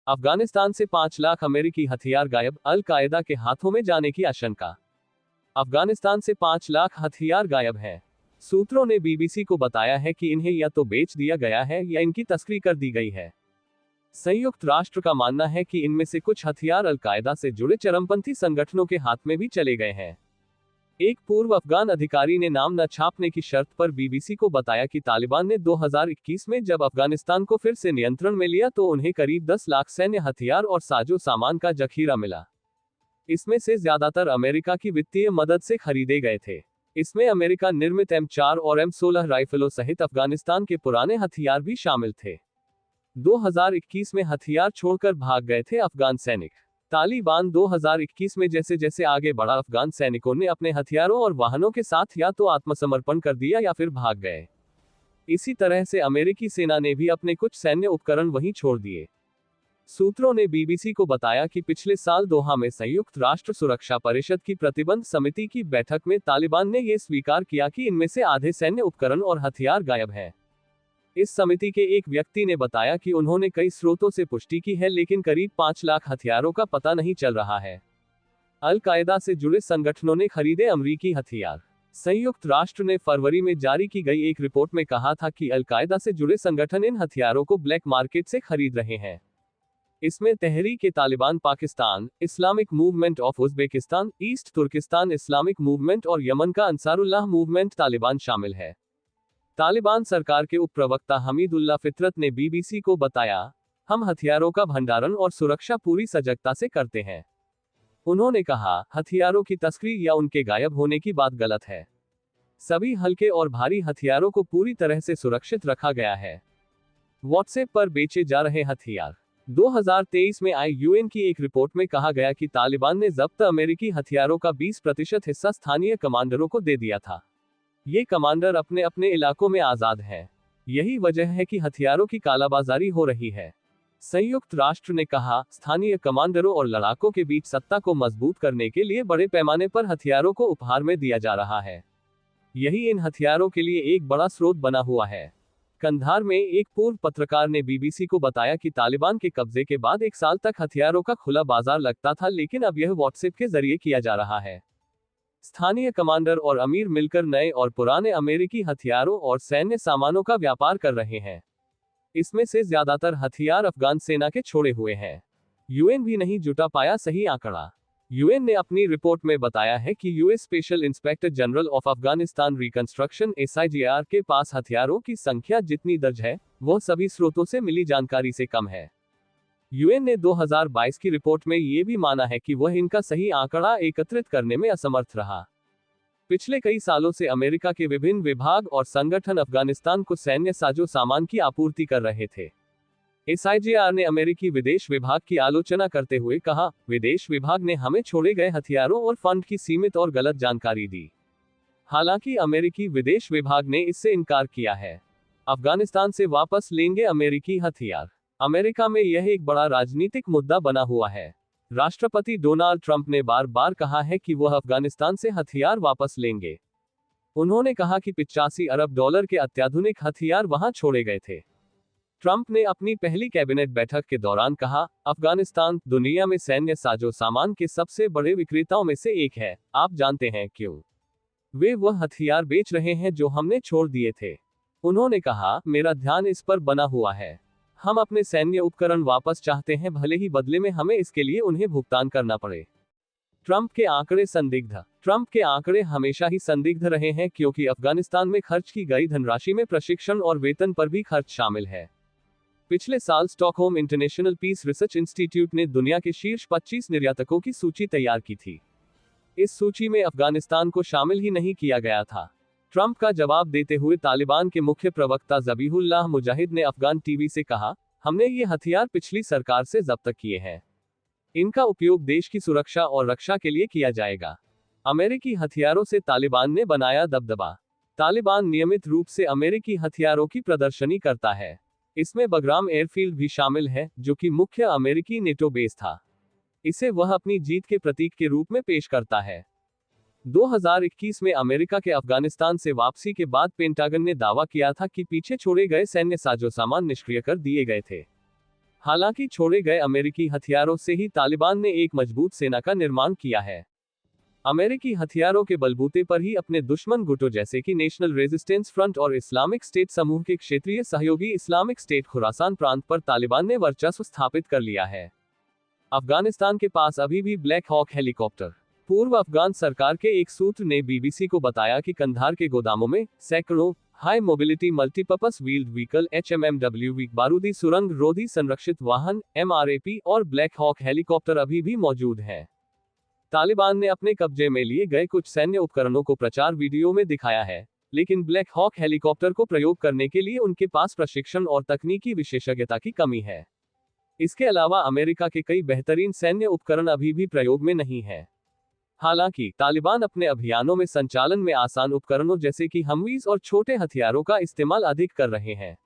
अफगानिस्तान से 5 लाख अमेरिकी हथियार गायब, अल कायदा के हाथों में जाने की आशंका। अफगानिस्तान से 5 लाख हथियार गायब हैं। सूत्रों ने बीबीसी को बताया है कि इन्हें या तो बेच दिया गया है या इनकी तस्करी कर दी गई है। संयुक्त राष्ट्र का मानना है कि इनमें से कुछ हथियार अल कायदा से जुड़े चरमपंथी संगठनों के हाथ में भी चले गए हैं। एक पूर्व अफगान अधिकारी ने नाम न छापने की शर्त पर बीबीसी को बताया कि तालिबान ने 2021 में जब अफगानिस्तान को फिर से नियंत्रण में लिया तो उन्हें करीब 10 लाख सैन्य हथियार और साजो सामान का जखीरा मिला। इसमें से ज्यादातर अमेरिका की वित्तीय मदद से खरीदे गए थे। इसमें अमेरिका निर्मित M4 और M16 राइफलों सहित अफगानिस्तान के पुराने हथियार भी शामिल थे। 2021 में हथियार छोड़कर भाग गए थे अफगान सैनिक। तालिबान 2021 में जैसे जैसे आगे बढ़ा, अफगान सैनिकों ने अपने हथियारों और वाहनों के साथ या तो आत्मसमर्पण कर दिया या फिर भाग गए। इसी तरह से अमेरिकी सेना ने भी अपने कुछ सैन्य उपकरण वहीं छोड़ दिए। सूत्रों ने बीबीसी को बताया कि पिछले साल दोहा में संयुक्त राष्ट्र सुरक्षा परिषद की प्रतिबंध समिति की बैठक में तालिबान ने यह स्वीकार किया कि इनमें से आधे सैन्य उपकरण और हथियार गायब हैं। इस समिति के एक व्यक्ति ने बताया कि उन्होंने कई स्रोतों से पुष्टि की है, लेकिन करीब 5 लाख हथियारों का पता नहीं चल रहा है। अल कायदा से जुड़े संगठनों ने खरीदे अमरीकी हथियार। संयुक्त राष्ट्र ने फरवरी में जारी की गई एक रिपोर्ट में कहा था कि अल कायदा से जुड़े संगठन इन हथियारों को ब्लैक मार्केट से खरीद रहे हैं। इसमें Tehreek-e-Taliban Pakistan, Islamic movement of Uzbekistan, east Turkistan Islamic movement और यमन का अंसारुल्लाह मूवमेंट तालिबान शामिल है। तालिबान सरकार के उप प्रवक्ता हमीदुल्लाह फितरत ने बीबीसी को बताया, हम हथियारों का भंडारण और सुरक्षा पूरी सजगता से करते हैं। उन्होंने कहा, हथियारों की तस्करी या उनके गायब होने की बात गलत है। सभी हल्के और भारी हथियारों को पूरी तरह से सुरक्षित रखा गया है। व्हाट्सएप पर बेचे जा रहे हथियार। 2023 में आई यूएन की एक रिपोर्ट में कहा गया कि तालिबान ने जब्त अमेरिकी हथियारों का 20% हिस्सा स्थानीय कमांडरों को दे दिया था। ये कमांडर अपने अपने इलाकों में आजाद हैं। यही वजह है कि हथियारों की कालाबाजारी हो रही है। संयुक्त राष्ट्र ने कहा, स्थानीय कमांडरों और लड़ाकों के बीच सत्ता को मजबूत करने के लिए बड़े पैमाने पर हथियारों को उपहार में दिया जा रहा है। यही इन हथियारों के लिए एक बड़ा स्रोत बना हुआ है। कंधार में एक पूर्व पत्रकार ने बीबीसी को बताया कि तालिबान के कब्जे के बाद 1 साल तक हथियारों का खुला बाजार लगता था, लेकिन अब यह व्हाट्सएप के जरिए किया जा रहा है। स्थानीय कमांडर और अमीर मिलकर नए और पुराने अमेरिकी हथियारों और सैन्य सामानों का व्यापार कर रहे हैं। इसमें से ज्यादातर हथियार अफगान सेना के छोड़े हुए हैं। यूएन भी नहीं जुटा पाया सही आंकड़ा। यूएन ने अपनी रिपोर्ट में बताया है कि US special inspector general of Afghanistan reconstruction (SIGR) के पास हथियारों की संख्या जितनी दर्ज है, वह सभी स्रोतों से मिली जानकारी से कम है। यूएन ने 2022 की रिपोर्ट में यह भी माना है कि वह इनका सही आंकड़ा एकत्रित करने में असमर्थ रहा। पिछले कई सालों से अमेरिका के विभिन्न विभाग और संगठन अफगानिस्तान को सैन्य साजो सामान की आपूर्ति कर रहे थे। SIGR ने अमेरिकी विदेश विभाग की आलोचना करते हुए कहा, विदेश विभाग ने हमें छोड़े गए हथियारों और फंड की सीमित और गलत जानकारी दी। हालांकि अमेरिकी विदेश विभाग ने इससे इनकार किया है। अफगानिस्तान से वापस लेंगे अमेरिकी हथियार। अमेरिका में यह एक बड़ा राजनीतिक मुद्दा बना हुआ है। राष्ट्रपति डोनाल्ड ट्रंप ने बार बार कहा है कि वह अफगानिस्तान से हथियार वापस लेंगे। उन्होंने कहा कि $85 अरब के अत्याधुनिक हथियार वहां छोड़े गए थे। ट्रंप ने अपनी पहली कैबिनेट बैठक के दौरान कहा, अफगानिस्तान दुनिया में सैन्य साजो सामान के सबसे बड़े विक्रेताओं में से एक है। आप जानते हैं क्यों? वे वह हथियार बेच रहे हैं जो हमने छोड़ दिए थे। उन्होंने कहा, मेरा ध्यान इस पर बना हुआ है। हम अपने सैन्य उपकरण वापस चाहते हैं, भले ही बदले में हमें इसके लिए उन्हें भुगतान करना पड़े। ट्रंप के आंकड़े संदिग्ध। ट्रंप के आंकड़े हमेशा ही संदिग्ध रहे हैं, क्योंकि अफगानिस्तान में खर्च की गई धनराशि में प्रशिक्षण और वेतन पर भी खर्च शामिल है। पिछले साल Stockholm international peace research institute ने दुनिया के शीर्ष 25 निर्यातकों की सूची तैयार की थी। इस सूची में अफगानिस्तान को शामिल ही नहीं किया गया था। ट्रंप का जवाब देते हुए तालिबान के मुख्य प्रवक्ता ज़बीहुल्लाह मुजाहिद ने अफगान टीवी से कहा, हमने ये हथियार पिछली सरकार से जब्त किए हैं। इनका उपयोग देश की सुरक्षा और रक्षा के लिए किया जाएगा। अमेरिकी हथियारों से तालिबान ने बनाया दबदबा। तालिबान नियमित रूप से अमेरिकी हथियारों की प्रदर्शनी करता है। इसमें बगराम एयरफील्ड भी शामिल है, जो कि मुख्य अमेरिकी नेटो बेस था। इसे वह अपनी जीत के प्रतीक के रूप में पेश करता है। 2021 में अमेरिका के अफगानिस्तान से वापसी के बाद पेंटागन ने दावा किया था कि पीछे छोड़े गए सैन्य साजो सामान निष्क्रिय कर दिए गए थे। हालांकि छोड़े गए अमेरिकी हथियारों से ही तालिबान ने एक मजबूत सेना का निर्माण किया है। अमेरिकी हथियारों के बलबूते पर ही अपने दुश्मन गुटों जैसे कि नेशनल रेजिस्टेंस फ्रंट और इस्लामिक स्टेट समूह के क्षेत्रीय सहयोगी इस्लामिक स्टेट खुरासान प्रांत पर तालिबान ने वर्चस्व स्थापित कर लिया है। अफगानिस्तान के पास अभी भी ब्लैक हॉक हेलीकॉप्टर। पूर्व अफगान सरकार के एक सूत्र ने बीबीसी को बताया कि कंधार के गोदामों में सैकड़ों high mobility multipurpose wheeled vehicle HMMW बारूदी सुरंग रोधी संरक्षित वाहन MRAP और ब्लैक हॉक हेलीकॉप्टर अभी भी मौजूद हैं। तालिबान ने अपने कब्जे में लिए गए कुछ सैन्य उपकरणों को प्रचार वीडियो में दिखाया है, लेकिन ब्लैक हॉक हेलीकॉप्टर को प्रयोग करने के लिए उनके पास प्रशिक्षण और तकनीकी विशेषज्ञता की कमी है। इसके अलावा अमेरिका के कई बेहतरीन सैन्य उपकरण अभी भी प्रयोग में नहीं है। हालांकि तालिबान अपने अभियानों में संचालन में आसान उपकरणों जैसे कि हमवीज और छोटे हथियारों का इस्तेमाल अधिक कर रहे हैं।